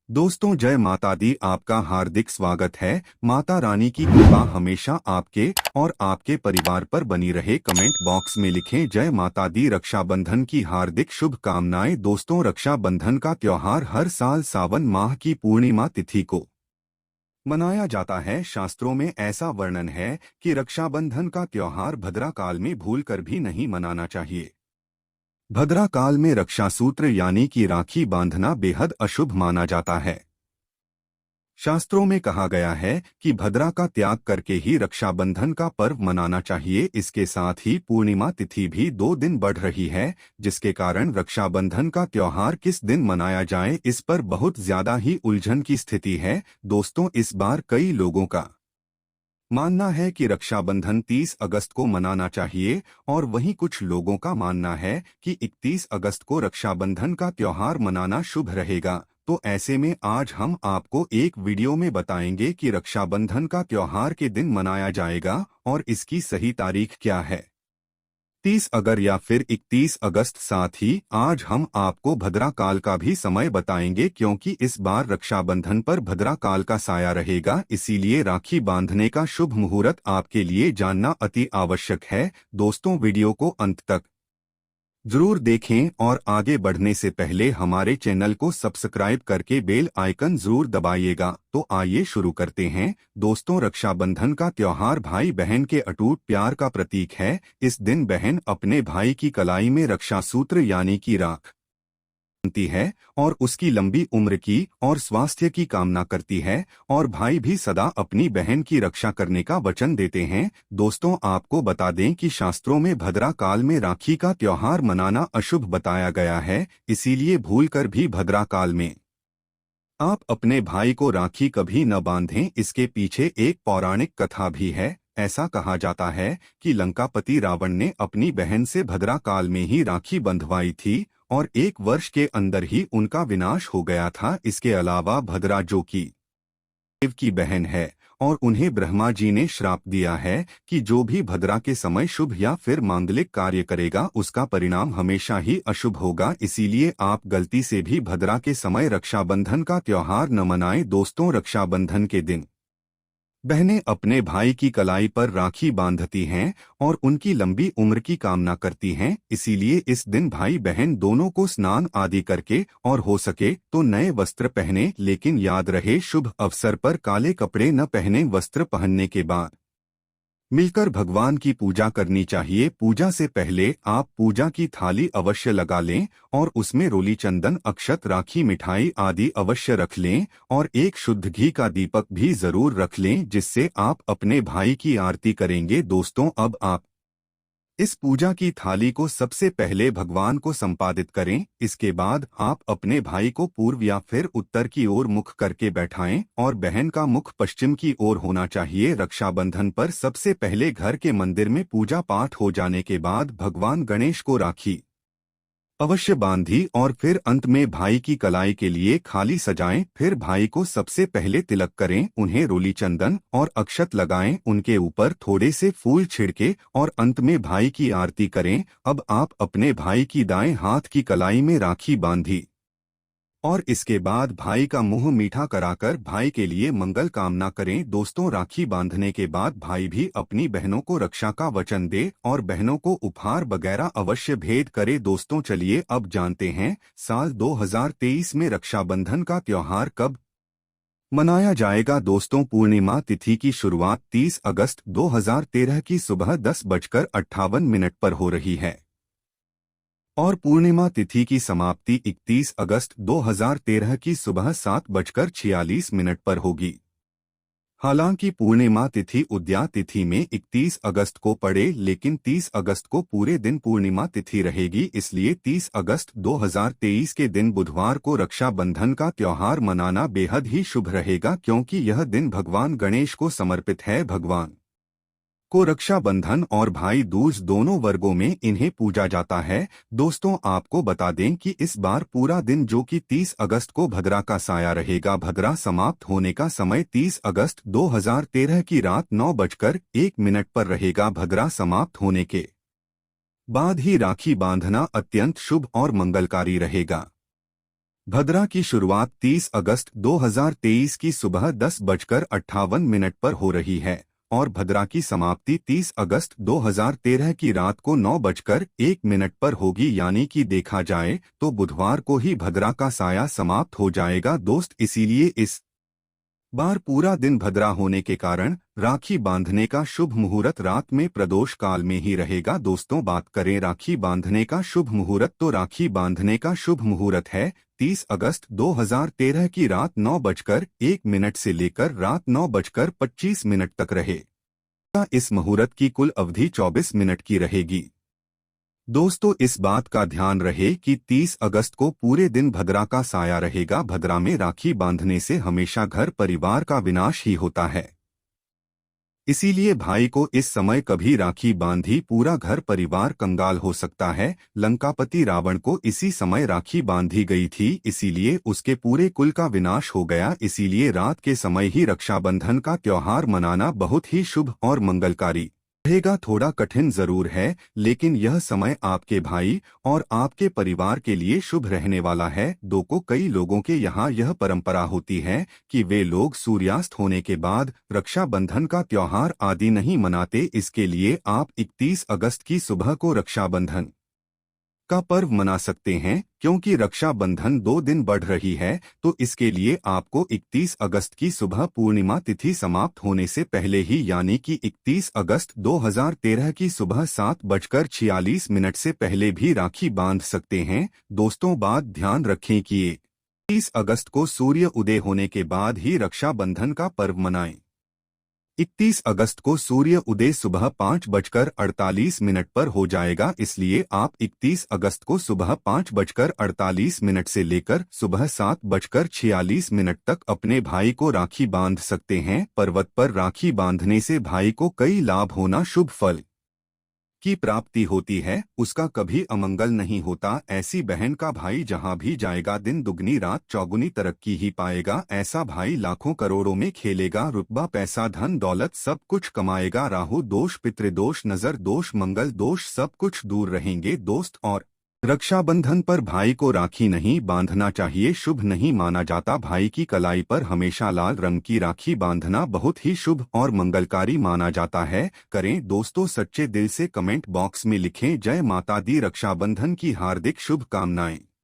दोस्तों, जय माता दी। आपका हार्दिक स्वागत है। माता रानी की कृपा हमेशा आपके और आपके परिवार पर बनी रहे। कमेंट बॉक्स में लिखें जय माता दी। रक्षाबंधन की हार्दिक शुभकामनाएं। दोस्तों, रक्षाबंधन का त्योहार हर साल सावन माह की पूर्णिमा तिथि को मनाया जाता है। शास्त्रों में ऐसा वर्णन है कि रक्षाबंधन का त्योहार भद्रा काल में भूलकर भी नहीं मनाना चाहिए। भद्रा काल में रक्षासूत्र यानी कि राखी बांधना बेहद अशुभ माना जाता है। शास्त्रों में कहा गया है कि भद्रा का त्याग करके ही रक्षाबंधन का पर्व मनाना चाहिए। इसके साथ ही पूर्णिमा तिथि भी 2 दिन बढ़ रही है, जिसके कारण रक्षाबंधन का त्योहार किस दिन मनाया जाए इस पर बहुत ज्यादा ही उलझन की स्थिति है। दोस्तों, इस बार कई लोगों का मानना है कि रक्षाबंधन 30 अगस्त को मनाना चाहिए और वहीं कुछ लोगों का मानना है कि 31 अगस्त को रक्षाबंधन का त्योहार मनाना शुभ रहेगा। तो ऐसे में आज हम आपको एक वीडियो में बताएंगे कि रक्षाबंधन का त्योहार के दिन मनाया जाएगा और इसकी सही तारीख क्या है, 30 अगर या फिर 31 अगस्त। साथ ही आज हम आपको भद्रा काल का भी समय बताएंगे, क्योंकि इस बार रक्षाबंधन पर भद्रा काल का साया रहेगा। इसीलिए राखी बांधने का शुभ मुहूर्त आपके लिए जानना अति आवश्यक है। दोस्तों, वीडियो को अंत तक जरूर देखें और आगे बढ़ने से पहले हमारे चैनल को सब्सक्राइब करके बेल आइकन जरूर दबाइएगा। तो आइए शुरू करते हैं। दोस्तों, रक्षाबंधन का त्योहार भाई बहन के अटूट प्यार का प्रतीक है। इस दिन बहन अपने भाई की कलाई में रक्षा सूत्र यानी कि राख बनती है और उसकी लंबी उम्र की और स्वास्थ्य की कामना करती है, और भाई भी सदा अपनी बहन की रक्षा करने का वचन देते हैं। दोस्तों, आपको बता दें कि शास्त्रों में भद्रा काल में राखी का त्योहार मनाना अशुभ बताया गया है। इसीलिए भूलकर भी भद्रा काल में आप अपने भाई को राखी कभी न बांधें। इसके पीछे एक पौराणिक कथा भी है। ऐसा कहा जाता है कि लंकापति रावण ने अपनी बहन से भद्रा काल में ही राखी बंधवाई थी और 1 वर्ष के अंदर ही उनका विनाश हो गया था। इसके अलावा भद्रा, जो कि देव की बहन है, और उन्हें ब्रह्मा जी ने श्राप दिया है कि जो भी भद्रा के समय शुभ या फिर मांगलिक कार्य करेगा उसका परिणाम हमेशा ही अशुभ होगा। इसीलिए आप गलती से भी भद्रा के समय रक्षाबंधन का त्योहार न मनाएं। दोस्तों, रक्षाबंधन के दिन बहनें अपने भाई की कलाई पर राखी बांधती हैं और उनकी लंबी उम्र की कामना करती हैं। इसीलिए इस दिन भाई बहन दोनों को स्नान आदि करके और हो सके तो नए वस्त्र पहने, लेकिन याद रहे शुभ अवसर पर काले कपड़े न पहने। वस्त्र पहनने के बाद मिलकर भगवान की पूजा करनी चाहिए। पूजा से पहले आप पूजा की थाली अवश्य लगा लें और उसमें रोली, चंदन, अक्षत, राखी, मिठाई आदि अवश्य रख लें और एक शुद्ध घी का दीपक भी जरूर रख लें, जिससे आप अपने भाई की आरती करेंगे। दोस्तों, अब आप इस पूजा की थाली को सबसे पहले भगवान को संपादित करें। इसके बाद आप अपने भाई को पूर्व या फिर उत्तर की ओर मुख करके बैठाएं और बहन का मुख पश्चिम की ओर होना चाहिए। रक्षाबंधन पर सबसे पहले घर के मंदिर में पूजा पाठ हो जाने के बाद भगवान गणेश को राखी अवश्य बांधी और फिर अंत में भाई की कलाई के लिए खाली सजाएं। फिर भाई को सबसे पहले तिलक करें, उन्हें रोली, चंदन और अक्षत लगाएं, उनके ऊपर थोड़े से फूल छिड़के और अंत में भाई की आरती करें। अब आप अपने भाई की दाएं हाथ की कलाई में राखी बांधी और इसके बाद भाई का मुंह मीठा कराकर भाई के लिए मंगल कामना करें। दोस्तों, राखी बांधने के बाद भाई भी अपनी बहनों को रक्षा का वचन दे और बहनों को उपहार वगैरह अवश्य भेंट करे। दोस्तों, चलिए अब जानते हैं साल 2023 में रक्षाबंधन का त्योहार कब मनाया जाएगा। दोस्तों, पूर्णिमा तिथि की शुरुआत 30 अगस्त 2013 की सुबह 10:58 पर हो रही है और पूर्णिमा तिथि की समाप्ति 31 अगस्त 2013 की सुबह 7:46 पर होगी। हालांकि पूर्णिमा तिथि उदया तिथि में 31 अगस्त को पड़े, लेकिन 30 अगस्त को पूरे दिन पूर्णिमा तिथि रहेगी। इसलिए 30 अगस्त 2023 के दिन बुधवार को रक्षाबंधन का त्योहार मनाना बेहद ही शुभ रहेगा, क्योंकि यह दिन भगवान गणेश को समर्पित है। भगवान को रक्षाबंधन और भाई दूज दोनों वर्गों में इन्हें पूजा जाता है। दोस्तों, आपको बता दें कि इस बार पूरा दिन, जो कि 30 अगस्त को भद्रा का साया रहेगा, भद्रा समाप्त होने का समय 30 अगस्त 2013 की रात 9:01 पर रहेगा। भद्रा समाप्त होने के बाद ही राखी बांधना अत्यंत शुभ और मंगलकारी रहेगा। भद्रा की शुरुआत 30 अगस्त 2023 की सुबह 10:58 पर हो रही है और भद्रा की समाप्ति 30 अगस्त 2013 की रात को 9:01 पर होगी। यानी कि देखा जाए तो बुधवार को ही भद्रा का साया समाप्त हो जाएगा दोस्त। इसीलिए इस बार पूरा दिन भद्रा होने के कारण राखी बांधने का शुभ मुहूर्त रात में प्रदोष काल में ही रहेगा दोस्तों। बात करें राखी बांधने का शुभ मुहूर्त तो राखी बांधने का शुभ मुहूर्त है 30 अगस्त 2013 की रात 9:01 से लेकर रात 9:25 तक रहेगा। इस मुहूर्त की कुल अवधि 24 मिनट की रहेगी। दोस्तों इस बात का ध्यान रहे कि 30 अगस्त को पूरे दिन भद्रा का साया रहेगा। भद्रा में राखी बांधने से हमेशा घर परिवार का विनाश ही होता है। इसीलिए भाई को इस समय कभी राखी बांधी पूरा घर परिवार कंगाल हो सकता है। लंकापति रावण को इसी समय राखी बांधी गई थी, इसीलिए उसके पूरे कुल का विनाश हो गया। इसीलिए रात के समय ही रक्षाबंधन का त्योहार मनाना बहुत ही शुभ और मंगलकारी रहेगा। थोड़ा कठिन जरूर है, लेकिन यह समय आपके भाई और आपके परिवार के लिए शुभ रहने वाला है। कई लोगों के यहाँ यह परंपरा होती है कि वे लोग सूर्यास्त होने के बाद रक्षाबंधन का त्योहार आदि नहीं मनाते। इसके लिए आप 31 अगस्त की सुबह को रक्षाबंधन का पर्व मना सकते हैं। क्योंकि रक्षाबंधन 2 दिन बढ़ रही है तो इसके लिए आपको 31 अगस्त की सुबह पूर्णिमा तिथि समाप्त होने से पहले ही यानी कि 31 अगस्त 2013 की सुबह 7:46 से पहले भी राखी बांध सकते हैं। दोस्तों बात ध्यान रखें कि 31 अगस्त को सूर्य उदय होने के बाद ही रक्षाबंधन का पर्व मनाएं। 31 अगस्त को सूर्य उदय सुबह 5:48 पर हो जाएगा। इसलिए आप 31 अगस्त को सुबह 5:48 से लेकर सुबह 7:46 तक अपने भाई को राखी बांध सकते हैं। पर्वत पर राखी बांधने से भाई को कई लाभ होना, शुभ फल की प्राप्ति होती है, उसका कभी अमंगल नहीं होता। ऐसी बहन का भाई जहां भी जाएगा दिन दुगनी रात चौगुनी तरक्की ही पाएगा। ऐसा भाई लाखों करोड़ों में खेलेगा, रुतबा पैसा धन दौलत सब कुछ कमाएगा। राहु दोष, पितृदोष, नजर दोष, मंगल दोष सब कुछ दूर रहेंगे दोस्त। और रक्षाबंधन पर भाई को राखी नहीं बांधना चाहिए, शुभ नहीं माना जाता। भाई की कलाई पर हमेशा लाल रंग की राखी बांधना बहुत ही शुभ और मंगलकारी माना जाता है। करें दोस्तों, सच्चे दिल से कमेंट बॉक्स में लिखें जय माता दी, रक्षाबंधन की हार्दिक शुभकामनाएं।